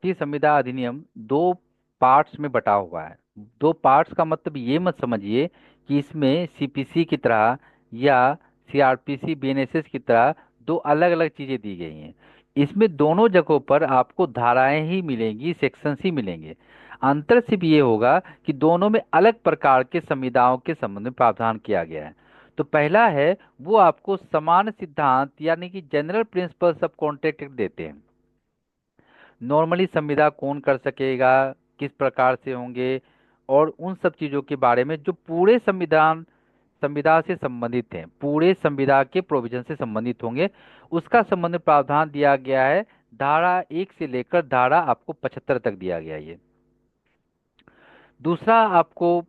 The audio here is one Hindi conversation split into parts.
भारतीय संविदा अधिनियम दो पार्ट्स में बटा हुआ है। दो पार्ट्स का मतलब ये मत समझिए कि इसमें सीपीसी की तरह या सीआरपीसी बीएनएसएस की तरह दो अलग अलग चीजें दी गई हैं। इसमें दोनों जगहों पर आपको धाराएं ही मिलेंगी, सेक्शंस ही मिलेंगे। अंतर सिर्फ ये होगा कि दोनों में अलग प्रकार के संविदाओं के संबंध में प्रावधान किया गया है। तो पहला है, वो आपको समान सिद्धांत यानी कि जनरल प्रिंसिपल्स ऑफ कॉन्ट्रैक्ट देते हैं। नॉर्मली संविदा कौन कर सकेगा, किस प्रकार से होंगे, और उन सब चीज़ों के बारे में जो पूरे संविदा से संबंधित हैं, पूरे संविदा के प्रोविजन से संबंधित होंगे, उसका संबंध प्रावधान दिया गया है। धारा 1 से लेकर धारा आपको 75 तक दिया गया है ये। दूसरा, आपको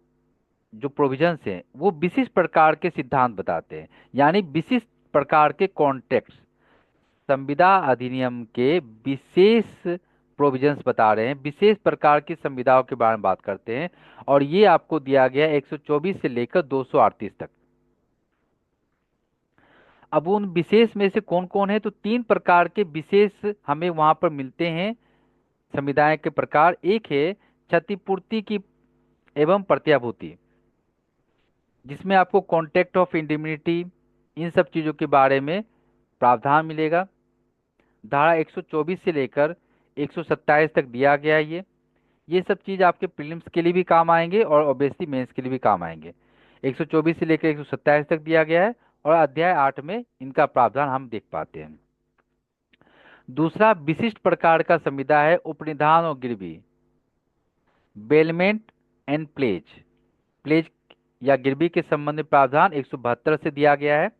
जो प्रोविजंस हैं वो विशिष्ट प्रकार के सिद्धांत बताते हैं, यानी विशिष्ट प्रकार के कॉन्टेक्स्ट। संविदा अधिनियम के विशेष प्रोविजंस बता रहे हैं, विशेष प्रकार की संविदाओं के बारे में बात करते हैं। और ये आपको दिया गया है 124 से लेकर 238 तक। अब उन विशेष में से कौन कौन है, तो तीन प्रकार के विशेष हमें वहां पर मिलते हैं। संविदाएं के प्रकार, एक है क्षतिपूर्ति की एवं प्रत्याभूति, जिसमें आपको कॉन्टेक्ट ऑफ इंडिमिनिटी, इन सब चीजों के बारे में प्रावधान मिलेगा। धारा 124 से लेकर 127 तक दिया गया है ये सब चीज आपके प्रीलिम्स के लिए भी काम आएंगे और ऑब्वियसली मेंस के लिए भी काम आएंगे। 124 से लेकर 127 तक दिया गया है, और अध्याय 8 में इनका प्रावधान हम देख पाते हैं। दूसरा विशिष्ट प्रकार का संविदा है उपनिधान और गिरवी, बेलमेंट एंड प्लेज। प्लेज या गिरवी के संबंध में प्रावधान 172 से दिया गया है,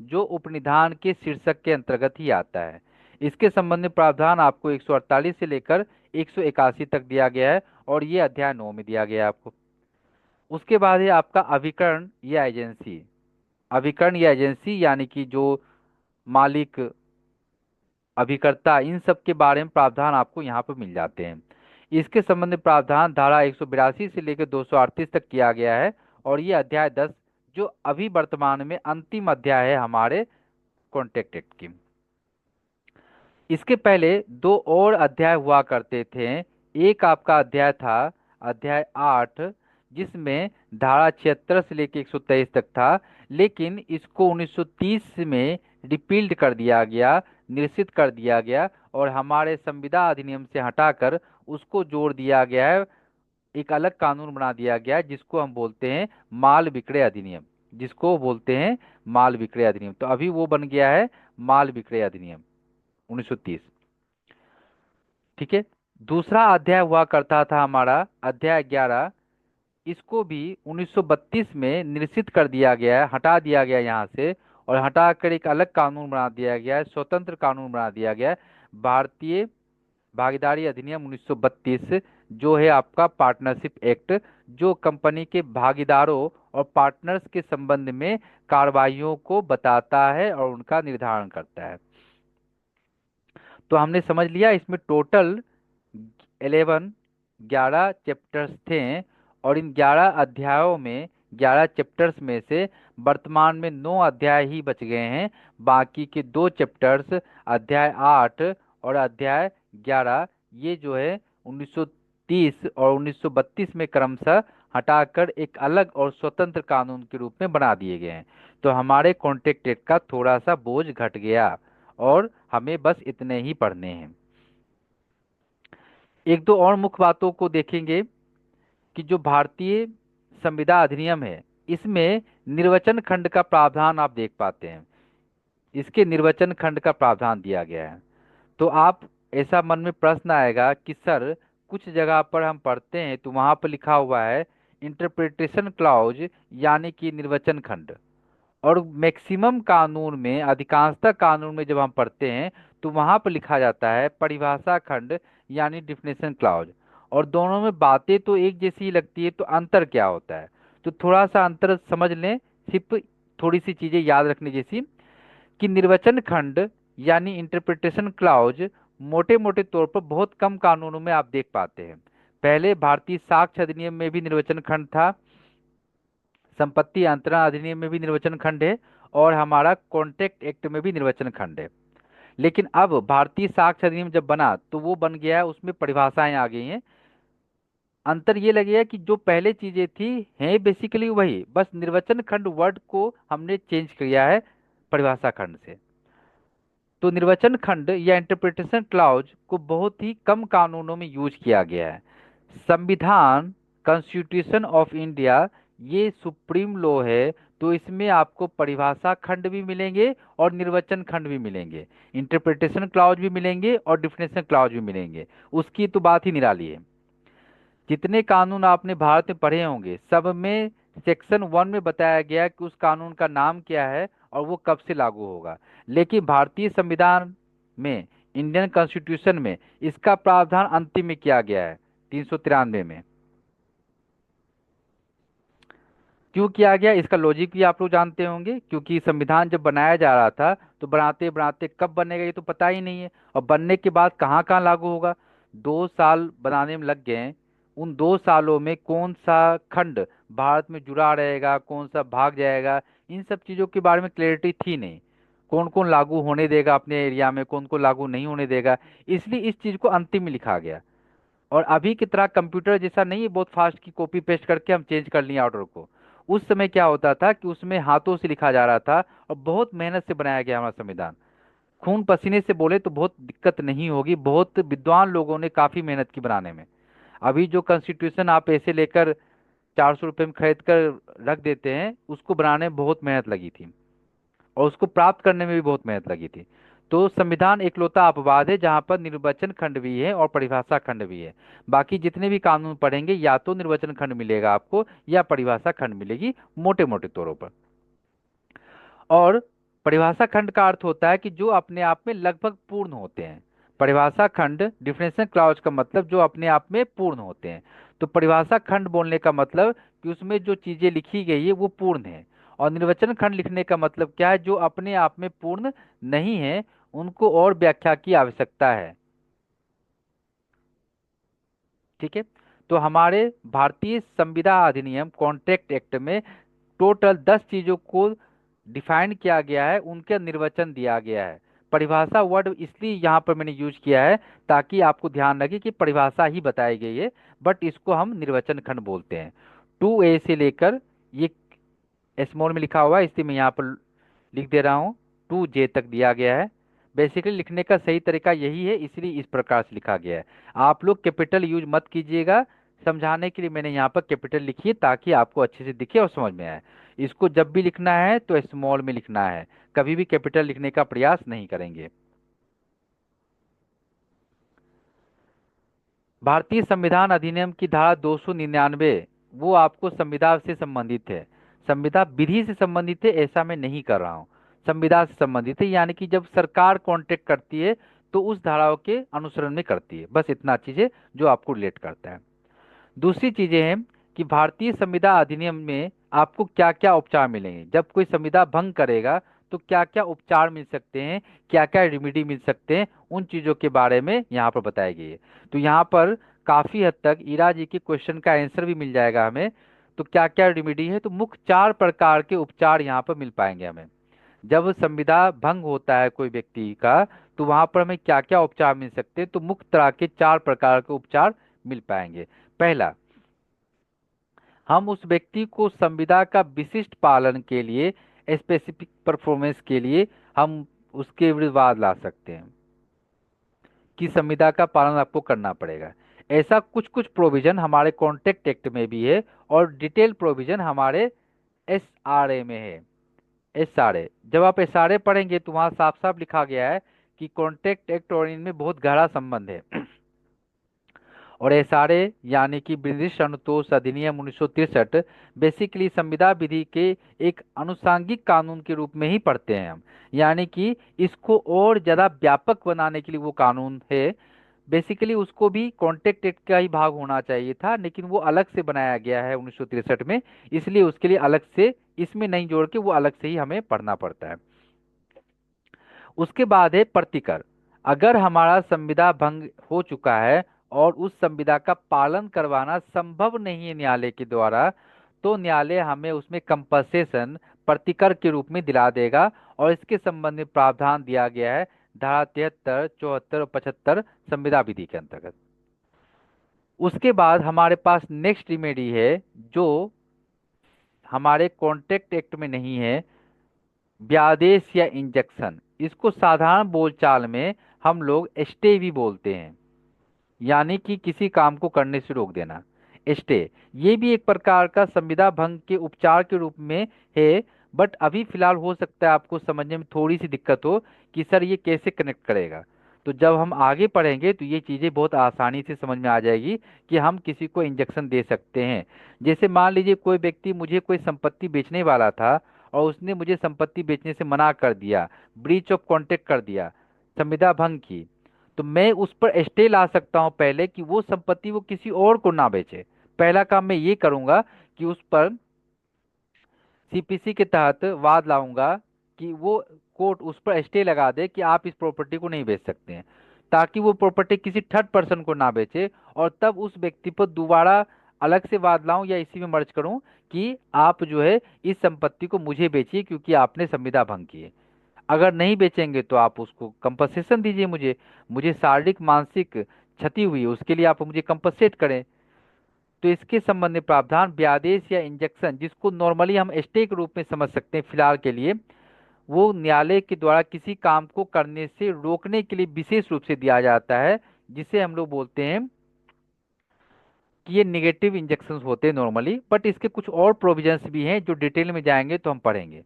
जो उपनिधान के शीर्षक के अंतर्गत ही आता है। इसके संबंध में प्रावधान आपको 148 से लेकर 181 तक दिया गया है, और ये अध्याय 9 में दिया गया है आपको। उसके बाद है आपका अभिकरण या एजेंसी। अभिकरण या एजेंसी यानी कि जो मालिक, अभिकर्ता, इन सब के बारे में प्रावधान आपको यहाँ पर मिल जाते हैं। इसके संबंध में प्रावधान धारा 182 से लेकर 238 तक किया गया है, और ये अध्याय 10 जो अभी वर्तमान में अंतिम अध्याय है हमारे कॉन्ट्रैक्ट एक्ट की। इसके पहले दो और अध्याय हुआ करते थे। एक आपका अध्याय था अध्याय 8, जिसमें धारा 76 से लेकर 123 तक था, लेकिन इसको 1930 में रिपील्ड कर दिया गया, निरसित कर दिया गया, और हमारे संविदा अधिनियम से हटाकर उसको जोड़ दिया गया है। एक अलग कानून बना दिया गया है जिसको हम बोलते हैं माल विक्रय अधिनियम, जिसको बोलते हैं माल विक्रय अधिनियम। तो अभी वो बन गया है माल विक्रय अधिनियम 1930। ठीक है। दूसरा अध्याय हुआ करता था हमारा अध्याय 11। इसको भी 1932 में निरसित कर दिया गया है, हटा दिया गया यहाँ से, और हटाकर एक अलग कानून बना दिया गया है, स्वतंत्र कानून बना दिया गया है, भारतीय भागीदारी अधिनियम 1932, जो है आपका पार्टनरशिप एक्ट, जो कंपनी के भागीदारों और पार्टनर्स के संबंध में कार्रवाइयों को बताता है और उनका निर्धारण करता है। तो हमने समझ लिया इसमें टोटल 11 11 चैप्टर्स थे, और इन 11 अध्यायों में, 11 चैप्टर्स में से वर्तमान में 9 अध्याय ही बच गए हैं। बाकी के दो चैप्टर्स अध्याय 8 और अध्याय 11, ये जो है 1930 और 1932 में क्रमशः हटाकर एक अलग और स्वतंत्र कानून के रूप में बना दिए गए हैं। तो हमारे कॉन्ट्रैक्ट एक्ट का थोड़ा सा बोझ घट गया, और हमें बस इतने ही पढ़ने हैं। एक दो और मुख्य बातों को देखेंगे कि जो भारतीय संविदा अधिनियम है, इसमें निर्वचन खंड का प्रावधान आप देख पाते हैं। इसके निर्वचन खंड का प्रावधान दिया गया है। तो आप, ऐसा मन में प्रश्न आएगा कि सर कुछ जगह पर हम पढ़ते हैं तो वहां पर लिखा हुआ है इंटरप्रिटेशन क्लॉज, यानी कि निर्वचन खंड, और मैक्सिमम कानून में, अधिकांशतः कानून में जब हम पढ़ते हैं तो वहां पर लिखा जाता है परिभाषा खंड, यानी डिफिनेशन क्लॉज। और दोनों में बातें तो एक जैसी ही लगती है, तो अंतर क्या होता है, तो थोड़ा सा अंतर समझ लें। सिर्फ थोड़ी सी चीजें याद रखने जैसी, कि निर्वचन खंड यानी इंटरप्रिटेशन क्लॉज मोटे मोटे तौर पर बहुत कम कानूनों में आप देख पाते हैं। पहले भारतीय साक्ष्य अधिनियम में भी निर्वचन खंड था, संपत्ति अंतरण अधिनियम में भी निर्वचन खंड है, और हमारा कॉन्ट्रैक्ट एक्ट में भी निर्वचन खंड है। लेकिन अब भारतीय साक्ष्य अधिनियम जब बना तो वो बन गया है, उसमें परिभाषाएं आ गई हैं। अंतर ये लगेगा कि जो पहले चीजें थी हैं बेसिकली वही, बस निर्वचन खंड वर्ड को हमने चेंज किया है परिभाषा खंड से। तो निर्वचन खंड या इंटरप्रिटेशन क्लॉज को बहुत ही कम कानूनों में यूज किया गया है। संविधान, कॉन्स्टिट्यूशन ऑफ इंडिया, ये सुप्रीम लॉ है, तो इसमें आपको परिभाषा खंड भी मिलेंगे और निर्वचन खंड भी मिलेंगे, इंटरप्रिटेशन क्लॉज भी मिलेंगे और डिफिनेशन क्लॉज भी मिलेंगे। उसकी तो बात ही निराली है। जितने कानून आपने भारत में पढ़े होंगे सब में सेक्शन 1 में बताया गया है कि उस कानून का नाम क्या है और वो कब से लागू होगा। लेकिन भारतीय संविधान में, इंडियन कॉन्स्टिट्यूशन में, इसका प्रावधान अंतिम में किया गया है 393 में। क्यों किया गया इसका लॉजिक भी आप लोग जानते होंगे, क्योंकि संविधान जब बनाया जा रहा था तो बनाते बनाते कब बनेगा ये तो पता ही नहीं है, और बनने के बाद कहाँ कहाँ लागू होगा। 2 साल बनाने में लग गए हैं। उन 2 सालों में कौन सा खंड भारत में जुड़ा रहेगा, कौन सा भाग जाएगा, इन सब चीज़ों के बारे में क्लैरिटी थी नहीं। कौन कौन लागू होने देगा अपने एरिया में, कौन कौन लागू नहीं होने देगा, इसलिए इस चीज़ को अंतिम में लिखा गया। और अभी की तरह कंप्यूटर जैसा नहीं है बहुत फास्ट की कॉपी पेस्ट करके हम चेंज कर लिए ऑर्डर को। उस समय क्या होता था कि उसमें हाथों से लिखा जा रहा था और बहुत मेहनत से बनाया गया हमारा संविधान। खून पसीने से बोले तो बहुत दिक्कत नहीं होगी, बहुत विद्वान लोगों ने काफी मेहनत की बनाने में। अभी जो कॉन्स्टिट्यूशन आप ऐसे लेकर 400 रुपये में खरीद कर रख देते हैं, उसको बनाने में बहुत मेहनत लगी थी और उसको प्राप्त करने में भी बहुत मेहनत लगी थी। तो संविधान एकलौता अपवाद है जहां पर निर्वचन खंड भी है और परिभाषा खंड भी है। बाकी जितने भी कानून पढ़ेंगे या तो निर्वचन खंड मिलेगा आपको या परिभाषा खंड मिलेगी, मोटे मोटे तौरों पर। और परिभाषा खंड का अर्थ होता है कि जो अपने आप में लगभग पूर्ण होते हैं। परिभाषा खंड, डिफिनेशन क्लॉज का मतलब जो अपने आप में पूर्ण होते हैं। तो परिभाषा खंड बोलने का मतलब कि उसमें जो चीजें लिखी गई है वो पूर्ण है। और निर्वचन खंड लिखने का मतलब क्या है, जो अपने आप में पूर्ण नहीं है, उनको और व्याख्या की आवश्यकता है। ठीक है। तो हमारे भारतीय संविदा अधिनियम कॉन्ट्रैक्ट एक्ट में टोटल 10 चीजों को डिफाइन किया गया है, उनका निर्वचन दिया गया है। परिभाषा वर्ड इसलिए यहाँ पर मैंने यूज किया है ताकि आपको ध्यान रखे कि परिभाषा ही बताई गई है, बट इसको हम निर्वचन खंड बोलते हैं। 2A से लेकर, ये स्मॉल में लिखा हुआ है इसलिए मैं यहाँ पर लिख दे रहा हूँ, 2J तक दिया गया है। बेसिकली लिखने का सही तरीका यही है, इसलिए इस प्रकार से लिखा गया है। आप लोग कैपिटल यूज मत कीजिएगा, समझाने के लिए मैंने यहाँ पर कैपिटल लिखी है ताकि आपको अच्छे से दिखे और समझ में आए। इसको जब भी लिखना है तो स्मॉल में लिखना है, कभी भी कैपिटल लिखने का प्रयास नहीं करेंगे। भारतीय संविधान अधिनियम की धारा 299 वो आपको संविदा से संबंधित है। संविदा विधि से संबंधित है ऐसा मैं नहीं कर रहा हूँ, संविदा से संबंधित है, यानी कि जब सरकार कॉन्ट्रैक्ट करती है तो उस धाराओं के अनुसरण में करती है। बस इतना चीज़ है जो आपको रिलेट करता है। दूसरी चीजें हैं कि भारतीय संविदा अधिनियम में आपको क्या क्या उपचार मिलेंगे, जब कोई संविदा भंग करेगा तो क्या क्या उपचार मिल सकते हैं, क्या क्या रेमेडी मिल सकते हैं, उन चीजों के बारे में यहाँ पर बताया गया है। तो यहाँ पर काफी हद तक ईरा जी के क्वेश्चन का आंसर भी मिल जाएगा हमें। तो क्या क्या रेमेडी है, तो मुख्य 4 प्रकार के उपचार यहाँ पर मिल पाएंगे हमें। जब संविदा भंग होता है कोई व्यक्ति का तो वहां पर हमें क्या क्या उपचार मिल सकते हैं, तो मुख्य तरह के 4 प्रकार के उपचार मिल पाएंगे। पहला, हम उस व्यक्ति को संविदा का विशिष्ट पालन के लिए, स्पेसिफिक परफॉर्मेंस के लिए हम उसके विरुद्ध वाद ला सकते हैं कि संविदा का पालन आपको करना पड़ेगा। ऐसा कुछ कुछ प्रोविजन हमारे कॉन्ट्रैक्ट एक्ट में भी है और डिटेल प्रोविजन हमारे SRA में है। SRA, जब आप SRA पढ़ेंगे तो वहाँ साफ साफ लिखा गया है कि कॉन्ट्रैक्ट एक्ट और इनमें बहुत गहरा संबंध है। और SRA यानी कि ब्रिटिश संतोष अधिनियम 1963 बेसिकली संविदा विधि के एक अनुसांगिक कानून के रूप में ही पढ़ते हैं हम, यानी कि इसको और ज़्यादा व्यापक बनाने के लिए वो कानून है। बेसिकली उसको भी कॉन्ट्रैक्ट एक्ट का ही भाग होना चाहिए था, लेकिन वो अलग से बनाया गया है 1963 में, इसलिए उसके लिए अलग से इसमें नहीं जोड़ के वो अलग से ही हमें पढ़ना पड़ता है। उसके बाद है प्रतिकर। अगर हमारा संविदा भंग हो चुका है और उस संविदा का पालन करवाना संभव नहीं है न्यायालय के द्वारा, तो न्यायालय हमें उसमें कंपनसेशन प्रतिकर के रूप में दिला देगा और इसके संबंध में प्रावधान दिया गया है धारा 73, 74 और 75 संविदा विधि के अंतर्गत। उसके बाद हमारे पास नेक्स्ट रिमेडी है जो हमारे कॉन्ट्रैक्ट एक्ट में नहीं है, व्यादेश या इंजेक्शन। इसको साधारण बोलचाल में हम लोग स्टे भी बोलते हैं, यानी कि किसी काम को करने से रोक देना, स्टे। ये भी एक प्रकार का संविदा भंग के उपचार के रूप में है। बट अभी फिलहाल हो सकता है आपको समझने में थोड़ी सी दिक्कत हो कि सर ये कैसे कनेक्ट करेगा। तो जब हम आगे पढ़ेंगे तो ये चीज़ें बहुत आसानी से समझ में आ जाएगी कि हम किसी को इंजेक्शन दे सकते हैं। जैसे मान लीजिए कोई व्यक्ति मुझे कोई संपत्ति बेचने वाला था और उसने मुझे संपत्ति बेचने से मना कर दिया, ब्रीच ऑफ कॉन्ट्रैक्ट कर दिया, संविदा भंग की। तो मैं उस पर स्टे ला सकता हूं पहले कि वो संपत्ति वो किसी और को ना बेचे। पहला काम मैं ये करूंगा कि उस पर सीपीसी के तहत वाद लाऊंगा कि वो कोर्ट उस पर स्टे लगा दे कि आप इस प्रॉपर्टी को नहीं बेच सकते हैं, ताकि वो प्रॉपर्टी किसी थर्ड पर्सन को ना बेचे। और तब उस व्यक्ति पर दोबारा अलग से वाद लाऊं या इसी में मर्ज करूं कि आप जो है इस संपत्ति को मुझे बेचिए क्योंकि आपने संविदा भंग की है। अगर नहीं बेचेंगे तो आप उसको कंपनसेशन दीजिए, मुझे मुझे शारीरिक मानसिक क्षति हुई है उसके लिए आप मुझे कंपनसेट करें। तो इसके संबंध में प्रावधान व्यादेश या इंजेक्शन, जिसको नॉर्मली हम स्टे के रूप में समझ सकते हैं फिलहाल के लिए, वो न्यायालय के द्वारा किसी काम को करने से रोकने के लिए विशेष रूप से दिया जाता है, जिसे हम लोग बोलते हैं कि ये निगेटिव इंजेक्शन होते हैं नॉर्मली। बट इसके कुछ और प्रोविजंस भी हैं जो डिटेल में जाएंगे तो हम पढ़ेंगे।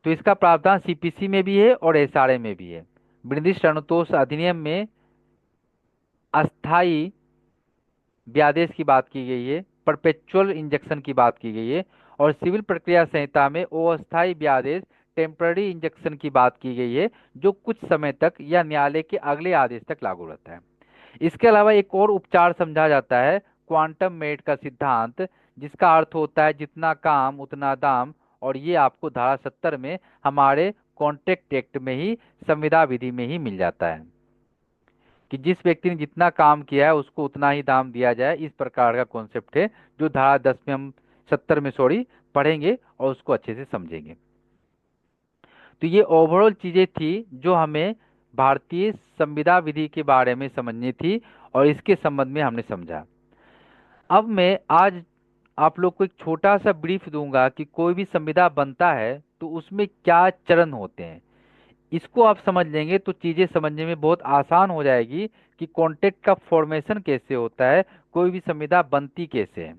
तो इसका प्रावधान सीपीसी में भी है और एसआरए में भी है। विनिर्दिष्ट अनुतोष अधिनियम में अस्थाई व्यादेश की बात की गई है, परपेचुअल इंजेक्शन की बात की गई है, और सिविल प्रक्रिया संहिता में अस्थाई व्यादेश टेम्पररी इंजेक्शन की बात की गई है, जो कुछ समय तक या न्यायालय के अगले आदेश तक लागू रहता है। इसके अलावा एक और उपचार समझा जाता है क्वांटम मेरिट का सिद्धांत, जिसका अर्थ होता है जितना काम उतना दाम। और ये आपको धारा 70 में हमारे कॉन्ट्रैक्ट एक्ट में ही, संविदा विधि में ही मिल जाता है कि जिस व्यक्ति ने जितना काम किया है उसको उतना ही दाम दिया जाए। इस प्रकार का कॉन्सेप्ट है जो धारा 10 में हम 70 में सॉरी पढ़ेंगे और उसको अच्छे से समझेंगे। तो ये ओवरऑल चीजें थी जो हमें भारतीय संविदा विधि के बारे में समझनी थी और इसके संबंध में हमने समझा। अब मैं आज आप लोग को एक छोटा सा ब्रीफ दूंगा कि कोई भी संविदा बनता है तो उसमें क्या चरण होते हैं। इसको आप समझ लेंगे तो चीजें समझने में बहुत आसान हो जाएगी कि कॉन्ट्रैक्ट का फॉर्मेशन कैसे होता है, कोई भी संविदा बनती कैसे है।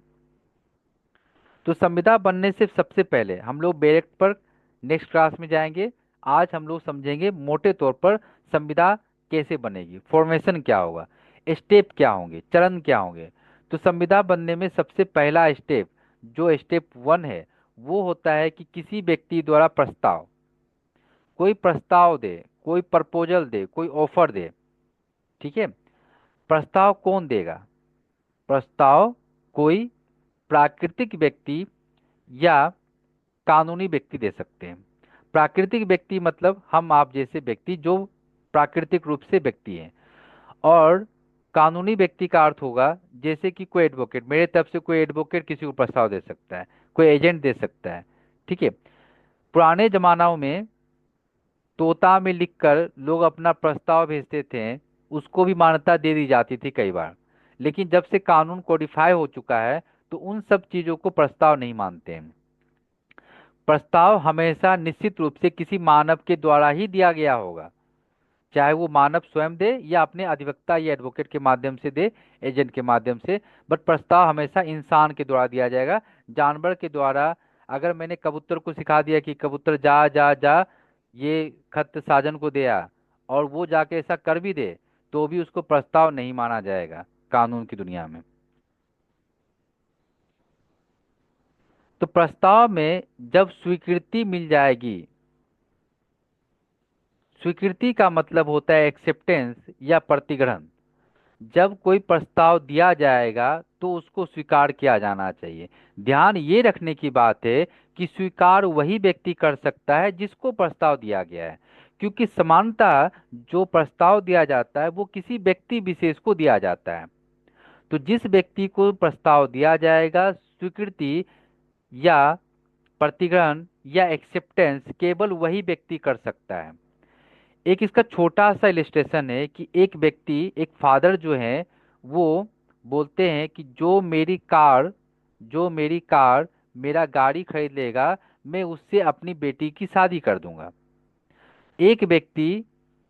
तो संविदा बनने से सबसे पहले हम लोग डायरेक्ट पर नेक्स्ट क्लास में जाएंगे। आज हम लोग समझेंगे मोटे तौर पर संविदा कैसे बनेगी, फॉर्मेशन क्या होगा, स्टेप क्या होंगे, चरण क्या होंगे। तो संविदा बनने में सबसे पहला स्टेप, जो स्टेप 1 है, वो होता है कि किसी व्यक्ति द्वारा प्रस्ताव, कोई प्रस्ताव दे, कोई प्रपोजल दे, कोई ऑफर दे। ठीक है। प्रस्ताव कौन देगा? प्रस्ताव कोई प्राकृतिक व्यक्ति या कानूनी व्यक्ति दे सकते हैं। प्राकृतिक व्यक्ति मतलब हम आप जैसे व्यक्ति जो प्राकृतिक रूप से व्यक्ति हैं। और कानूनी व्यक्ति का अर्थ होगा जैसे कि कोई एडवोकेट, मेरे तरफ से कोई एडवोकेट किसी को प्रस्ताव दे सकता है, कोई एजेंट दे सकता है। ठीक है। पुराने जमानाओं में तोता में लिखकर लोग अपना प्रस्ताव भेजते थे, उसको भी मान्यता दे दी जाती थी कई बार। लेकिन जब से कानून कोडिफाई हो चुका है तो उन सब चीज़ों को प्रस्ताव नहीं मानते हैं। प्रस्ताव हमेशा निश्चित रूप से किसी मानव के द्वारा ही दिया गया होगा, चाहे वो मानव स्वयं दे या अपने अधिवक्ता या एडवोकेट के माध्यम से दे, एजेंट के माध्यम से। बट प्रस्ताव हमेशा इंसान के द्वारा दिया जाएगा, जानवर के द्वारा। अगर मैंने कबूतर को सिखा दिया कि कबूतर जा जा जा ये खत साजन को दे आ, और वो जाके ऐसा कर भी दे, तो भी उसको प्रस्ताव नहीं माना जाएगा कानून की दुनिया में। तो प्रस्ताव में जब स्वीकृति मिल जाएगी, स्वीकृति का मतलब होता है एक्सेप्टेंस या प्रतिग्रहण। जब कोई प्रस्ताव दिया जाएगा तो उसको स्वीकार किया जाना चाहिए। ध्यान ये रखने की बात है कि स्वीकार वही व्यक्ति कर सकता है जिसको प्रस्ताव दिया गया है, क्योंकि समानता जो प्रस्ताव दिया जाता है वो किसी व्यक्ति विशेष को दिया जाता है। तो जिस व्यक्ति को प्रस्ताव दिया जाएगा, स्वीकृति या प्रतिग्रहण या एक्सेप्टेंस केवल वही व्यक्ति कर सकता है। एक इसका छोटा सा इलिस्ट्रेशन है कि एक व्यक्ति, एक फादर जो है, वो बोलते हैं कि जो मेरी कार मेरा गाड़ी खरीद लेगा, मैं उससे अपनी बेटी की शादी कर दूंगा। एक व्यक्ति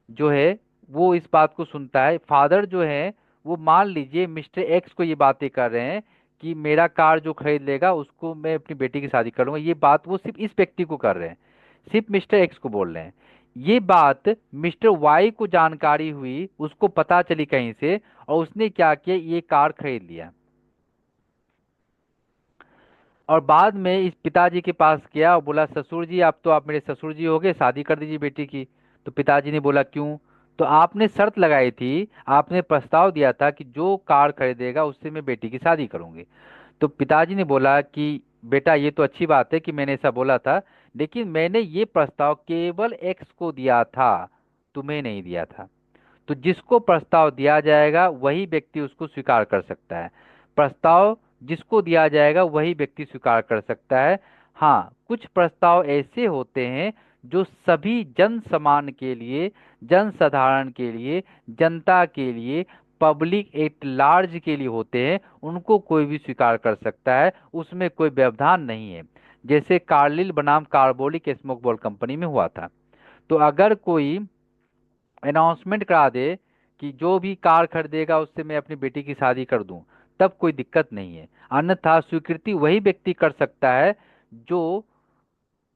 जो है वो इस बात को सुनता है, फादर जो है वो, मान लीजिए मिस्टर एक्स को ये बातें कर रहे हैं कि मेरा कार जो खरीद लेगा उसको मैं अपनी बेटी की शादी करूंगा। ये बात वो सिर्फ इस व्यक्ति को कर रहे हैं, सिर्फ मिस्टर एक्स को बोल रहे हैं। ये बात मिस्टर वाई को जानकारी हुई, उसको पता चली कहीं से, और उसने क्या किया, ये कार खरीद लिया। और बाद में इस पिताजी के पास गया और बोला, ससुर जी, आप तो आप मेरे ससुर जी हो गए, शादी कर दीजिए बेटी की। तो पिताजी ने बोला, क्यों? तो आपने शर्त लगाई थी, आपने प्रस्ताव दिया था कि जो कार खरीदेगा उससे मैं बेटी की शादी करूंगी। तो पिताजी ने बोला कि बेटा, ये तो अच्छी बात है कि मैंने ऐसा बोला था, लेकिन मैंने ये प्रस्ताव केवल एक्स को दिया था, तुम्हें नहीं दिया था। तो जिसको प्रस्ताव दिया जाएगा वही व्यक्ति उसको स्वीकार कर सकता है। प्रस्ताव जिसको दिया जाएगा वही व्यक्ति स्वीकार कर सकता है। हाँ, कुछ प्रस्ताव ऐसे होते हैं जो सभी जन समान के लिए, जन साधारण के लिए, जनता के लिए, पब्लिक एट लार्ज के लिए होते हैं, उनको कोई भी स्वीकार कर सकता है, उसमें कोई व्यवधान नहीं है। जैसे कार्लिल बनाम कार्बोलिक स्मोक कंपनी में हुआ था। तो अगर कोई अनाउंसमेंट करा दे कि जो भी कार खरीदेगा उससे मैं अपनी बेटी की शादी कर दूं, तब कोई दिक्कत नहीं है। अन्यथा स्वीकृति वही व्यक्ति कर सकता है जो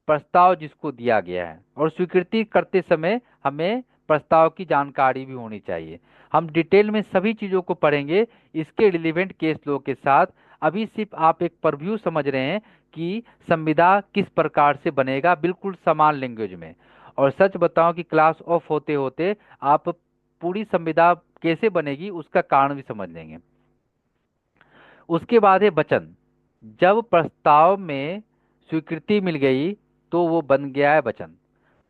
प्रस्ताव जिसको दिया गया है। और स्वीकृति करते समय हमें प्रस्ताव की जानकारी भी होनी चाहिए। हम डिटेल में सभी चीज़ों को पढ़ेंगे इसके रिलेवेंट केस लॉ के साथ। अभी सिर्फ आप एक परव्यू समझ रहे हैं कि संविदा किस प्रकार से बनेगा, बिल्कुल समान लैंग्वेज में। और सच बताऊं कि क्लास ऑफ होते होते आप पूरी संविदा कैसे बनेगी उसका कारण भी समझ लेंगे। उसके बाद है वचन। जब प्रस्ताव में स्वीकृति मिल गई तो वो बन गया है वचन।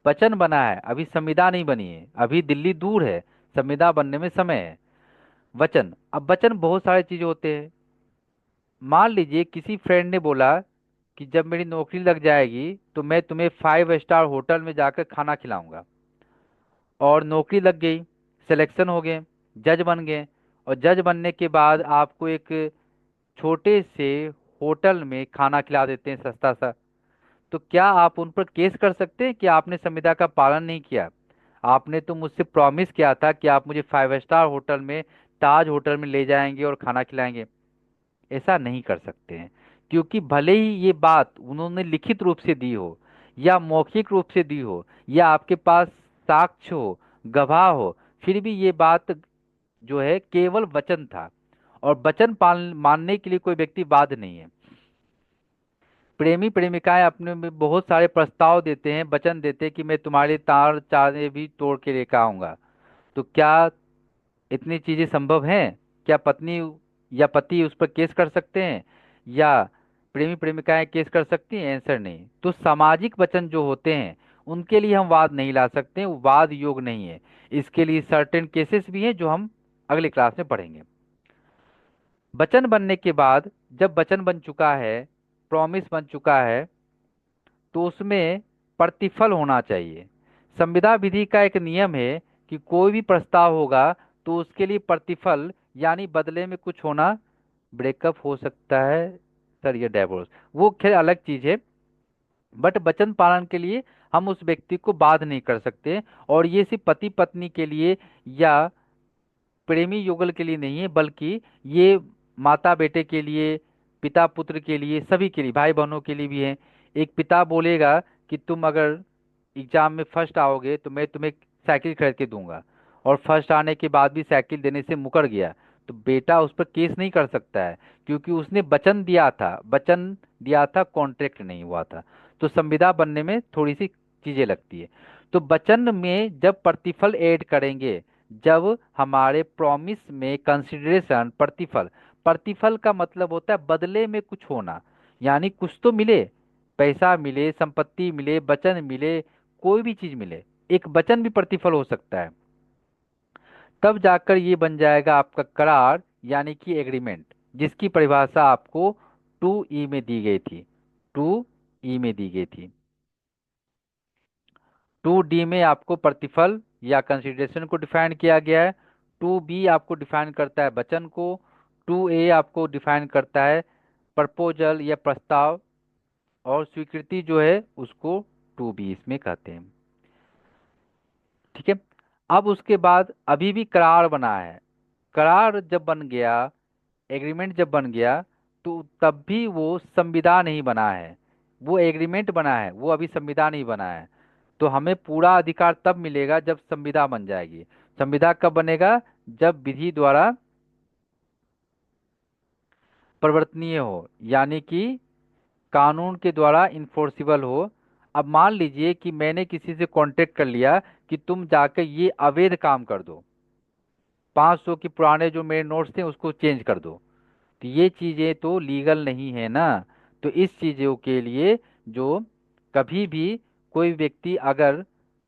वचन बना है, अभी संविदा नहीं बनी है, अभी दिल्ली दूर है, संविदा बनने में समय है। वचन, अब वचन बहुत सारे चीज होते हैं। मान लीजिए किसी फ्रेंड ने बोला कि जब मेरी नौकरी लग जाएगी तो मैं तुम्हें 5 स्टार होटल में जाकर खाना खिलाऊंगा। और नौकरी लग गई, सिलेक्शन हो गए, जज बन गए। और जज बनने के बाद आपको एक छोटे से होटल में खाना खिला देते हैं सस्ता सा। तो क्या आप उन पर केस कर सकते हैं कि आपने संविदा का पालन नहीं किया? आपने तो मुझसे प्रॉमिस किया था कि आप मुझे 5 स्टार होटल में, ताज होटल में ले जाएंगे और खाना खिलाएंगे। ऐसा नहीं कर सकते हैं, क्योंकि भले ही ये बात उन्होंने लिखित रूप से दी हो या मौखिक रूप से दी हो या आपके पास साक्ष्य हो, गवाह हो, फिर भी ये बात जो है केवल वचन था। और वचन पाल मानने के लिए कोई व्यक्ति बाध्य नहीं है। प्रेमी प्रेमिकाएं अपने में बहुत सारे प्रस्ताव देते हैं, वचन देते हैं कि मैं तुम्हारे तार चारे भी तोड़ के लेकर आऊंगा। तो क्या इतनी चीजें संभव हैं? क्या पत्नी या पति उस पर केस कर सकते हैं, या प्रेमी प्रेमिकाएं केस कर सकती हैं? आंसर नहीं। तो सामाजिक वचन जो होते हैं उनके लिए हम वाद नहीं ला सकते हैं, वो वाद योग नहीं है। इसके लिए सर्टेन केसेस भी हैं जो हम अगले क्लास में पढ़ेंगे। वचन बनने के बाद, जब वचन बन चुका है, प्रॉमिस बन चुका है, तो उसमें प्रतिफल होना चाहिए। संविदा विधि का एक नियम है कि कोई भी प्रस्ताव होगा तो उसके लिए प्रतिफल यानी बदले में कुछ होना। ब्रेकअप हो सकता है सर, ये डिवोर्स, वो खैर अलग चीज है। बट वचन पालन के लिए हम उस व्यक्ति को बाध्य नहीं कर सकते। और ये सिर्फ पति पत्नी के लिए या प्रेमी युगल के लिए नहीं है, बल्कि ये माता बेटे के लिए, पिता पुत्र के लिए, सभी के लिए, भाई बहनों के लिए भी है। एक पिता बोलेगा कि तुम अगर एग्जाम में फर्स्ट आओगे तो मैं तुम्हें साइकिल खरीद के दूंगा, और फर्स्ट आने के बाद भी साइकिल देने से मुकर गया, तो बेटा उस पर केस नहीं कर सकता है, क्योंकि उसने वचन दिया था, वचन दिया था, कॉन्ट्रैक्ट नहीं हुआ था। तो संविदा बनने में थोड़ी सी चीजें लगती है। तो वचन में जब प्रतिफल ऐड करेंगे, जब हमारे प्रॉमिस में कंसिडरेशन, प्रतिफल, प्रतिफल का मतलब होता है बदले में कुछ होना, यानी कुछ तो मिले, पैसा मिले, संपत्ति मिले, वचन मिले, कोई भी चीज मिले, एक वचन भी प्रतिफल हो सकता है। तब जाकर ये बन जाएगा आपका करार, यानी कि एग्रीमेंट, जिसकी परिभाषा आपको 2E में दी गई थी। 2E में दी गई थी। 2D में आपको प्रतिफल या कंसिडरेशन को डिफाइन किया गया है। 2B आपको डिफाइन करता है वचन को। 2A आपको डिफाइन करता है प्रपोजल या प्रस्ताव। और स्वीकृति जो है उसको 2B इसमें कहते हैं। ठीक है। अब उसके बाद अभी भी करार बना है। करार जब बन गया, एग्रीमेंट जब बन गया, तो तब भी वो संविदा नहीं बना है। वो एग्रीमेंट बना है, वो अभी संविदा नहीं बना है। तो हमें पूरा अधिकार तब मिलेगा जब संविदा बन जाएगी। संविदा कब बनेगा? जब विधि द्वारा परिवर्तनीय हो, यानी कि कानून के द्वारा इन्फोर्सिबल हो। अब मान लीजिए कि मैंने किसी से कांटेक्ट कर लिया कि तुम जाकर ये अवैध काम कर दो, 500 के पुराने जो मेरे नोट्स थे उसको चेंज कर दो। तो ये चीज़ें तो लीगल नहीं है ना। तो इस चीज़ों के लिए जो कभी भी कोई व्यक्ति अगर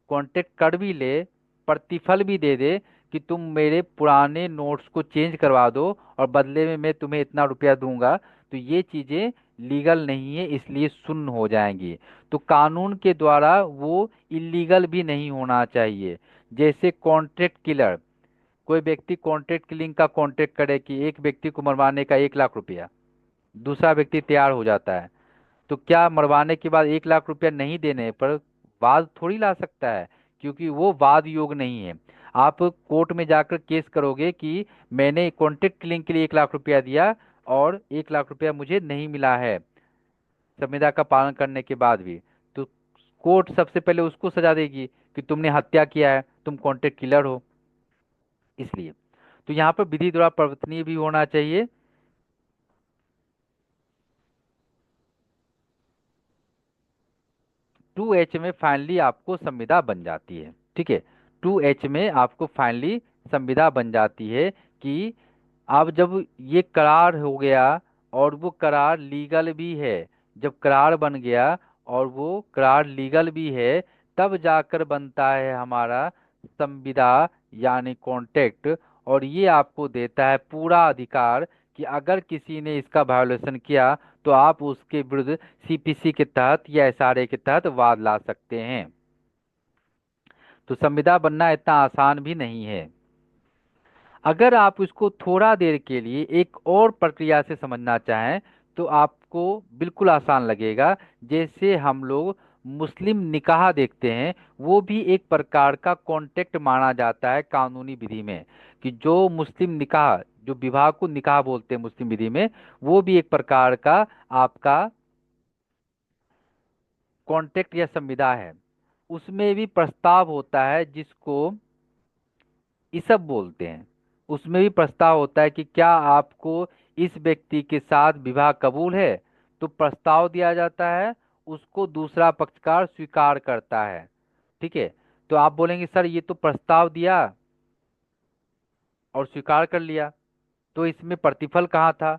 कांटेक्ट कर भी ले, प्रतिफल भी दे दे कि तुम मेरे पुराने नोट्स को चेंज करवा दो और बदले में मैं तुम्हें इतना रुपया दूंगा, तो ये चीज़ें लीगल नहीं है, इसलिए शून्य हो जाएंगी। तो कानून के द्वारा वो इलीगल भी नहीं होना चाहिए। जैसे कॉन्ट्रैक्ट किलर, कोई व्यक्ति कॉन्ट्रैक्ट किलिंग का कॉन्ट्रैक्ट करे कि एक व्यक्ति को मरवाने का 1 लाख रुपया, दूसरा व्यक्ति तैयार हो जाता है, तो क्या मरवाने के बाद 1 लाख रुपया नहीं देने पर वाद थोड़ी ला सकता है? क्योंकि वो वाद योग नहीं है। आप कोर्ट में जाकर केस करोगे कि मैंने कॉन्ट्रैक्ट किलिंग के लिए 1 लाख रुपया दिया और 1 लाख रुपया मुझे नहीं मिला है संविदा का पालन करने के बाद भी, तो कोर्ट सबसे पहले उसको सजा देगी कि तुमने हत्या किया है, तुम कॉन्ट्रैक्ट किलर हो। इसलिए तो यहाँ पर विधि द्वारा परिवर्तनीय भी होना चाहिए। 2H में फाइनली आपको संविदा बन जाती है। ठीक है। 2H में आपको फाइनली संविदा बन जाती है कि अब जब ये करार हो गया और वो करार लीगल भी है, जब करार बन गया और वो करार लीगल भी है, तब जाकर बनता है हमारा संविदा यानी कॉन्ट्रैक्ट। और ये आपको देता है पूरा अधिकार कि अगर किसी ने इसका वायोलेशन किया तो आप उसके विरुद्ध CPC के तहत या SRA के तहत वाद ला सकते हैं। तो संविदा बनना इतना आसान भी नहीं है। अगर आप इसको थोड़ा देर के लिए एक और प्रक्रिया से समझना चाहें तो आपको बिल्कुल आसान लगेगा। जैसे हम लोग मुस्लिम निकाह देखते हैं, वो भी एक प्रकार का कॉन्ट्रैक्ट माना जाता है कानूनी विधि में। कि जो मुस्लिम निकाह, जो विवाह को निकाह बोलते हैं मुस्लिम विधि में, वो भी एक प्रकार का आपका कॉन्ट्रैक्ट या संविदा है। उसमें भी प्रस्ताव होता है जिसको इसब बोलते हैं। उसमें भी प्रस्ताव होता है कि क्या आपको इस व्यक्ति के साथ विवाह कबूल है, तो प्रस्ताव दिया जाता है, उसको दूसरा पक्षकार स्वीकार करता है। ठीक है। तो आप बोलेंगे सर ये तो प्रस्ताव दिया और स्वीकार कर लिया, तो इसमें प्रतिफल कहाँ था?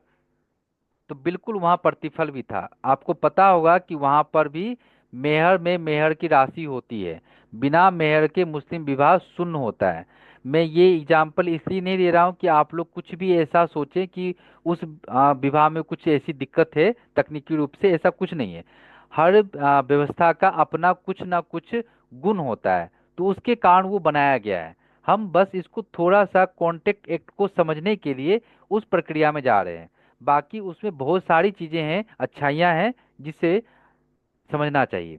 तो बिल्कुल वहाँ प्रतिफल भी था। आपको पता होगा कि वहाँ पर भी मेहर में मेहर की राशि होती है। बिना मेहर के मुस्लिम विवाह शून्य होता है। मैं ये एग्जाम्पल इसलिए नहीं दे रहा हूँ कि आप लोग कुछ भी ऐसा सोचें कि उस विवाह में कुछ ऐसी दिक्कत है तकनीकी रूप से, ऐसा कुछ नहीं है। हर व्यवस्था का अपना कुछ ना कुछ गुण होता है, तो उसके कारण वो बनाया गया है। हम बस इसको थोड़ा सा कॉन्टेक्ट एक्ट को समझने के लिए उस प्रक्रिया में जा रहे हैं। बाकी उसमें बहुत सारी चीजें हैं, अच्छाइयाँ हैं जिसे समझना चाहिए।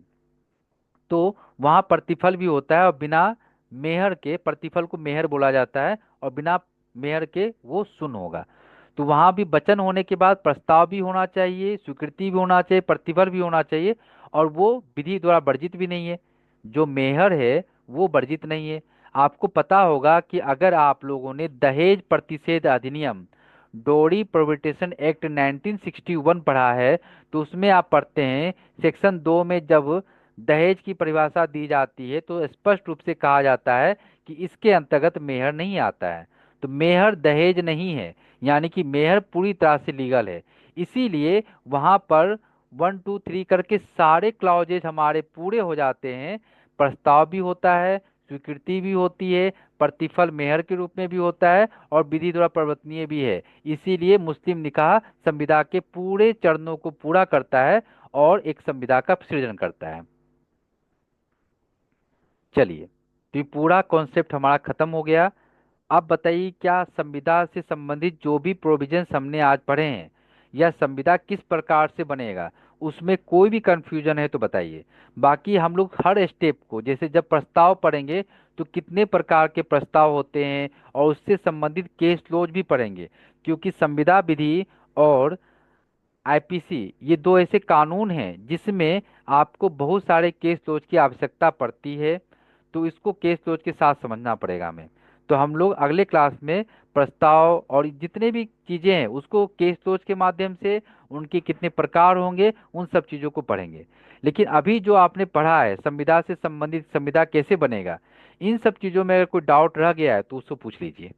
तो वहाँ प्रतिफल भी होता है और बिना मेहर के, प्रतिफल को मेहर बोला जाता है और बिना मेहर के वो शून्य होगा। तो वहाँ भी वचन होने के बाद प्रस्ताव भी होना चाहिए, स्वीकृति भी होना चाहिए, प्रतिफल भी होना चाहिए। और वो विधि द्वारा वर्जित भी नहीं है। जो मेहर है वो वर्जित नहीं है। आपको पता होगा कि अगर आप लोगों ने दहेज प्रतिषेध अधिनियम, डोरी प्रोहिबिशन एक्ट 1961 पढ़ा है, तो उसमें आप पढ़ते हैं सेक्शन 2 में जब दहेज की परिभाषा दी जाती है तो स्पष्ट रूप से कहा जाता है कि इसके अंतर्गत मेहर नहीं आता है। तो मेहर दहेज नहीं है, यानी कि मेहर पूरी तरह से लीगल है। इसीलिए वहां पर 1 2 3 करके सारे क्लॉजेज हमारे पूरे हो जाते हैं। प्रस्ताव भी होता है, स्वीकृति भी होती है, प्रतिफल मेहर के रूप में भी होता है और विधि द्वारा परिवर्तनीय भी है। इसीलिए मुस्लिम निकाह संविदा के पूरे चरणों को पूरा करता है और एक संविदा का सृजन करता है। चलिए, तो ये पूरा कॉन्सेप्ट हमारा खत्म हो गया। अब बताइए, क्या संविदा से संबंधित जो भी प्रोविजंस हमने आज पढ़े हैं, या संविदा किस प्रकार से बनेगा, उसमें कोई भी कंफ्यूजन है तो बताइए। बाकी हम लोग हर स्टेप को, जैसे जब प्रस्ताव पढ़ेंगे तो कितने प्रकार के प्रस्ताव होते हैं और उससे संबंधित केस लॉज भी पढ़ेंगे, क्योंकि संविदा विधि और आईपीसी ये दो ऐसे कानून हैं जिसमें आपको बहुत सारे केस लॉज की आवश्यकता पड़ती है। तो इसको केस लॉज के साथ समझना पड़ेगा हमें। तो हम लोग अगले क्लास में प्रस्ताव और जितने भी चीज़ें हैं उसको केस लॉज के माध्यम से, उनके कितने प्रकार होंगे, उन सब चीज़ों को पढ़ेंगे। लेकिन अभी जो आपने पढ़ा है संविदा से संबंधित, संविदा कैसे बनेगा, इन सब चीज़ों में अगर कोई डाउट रह गया है तो उसको पूछ लीजिए।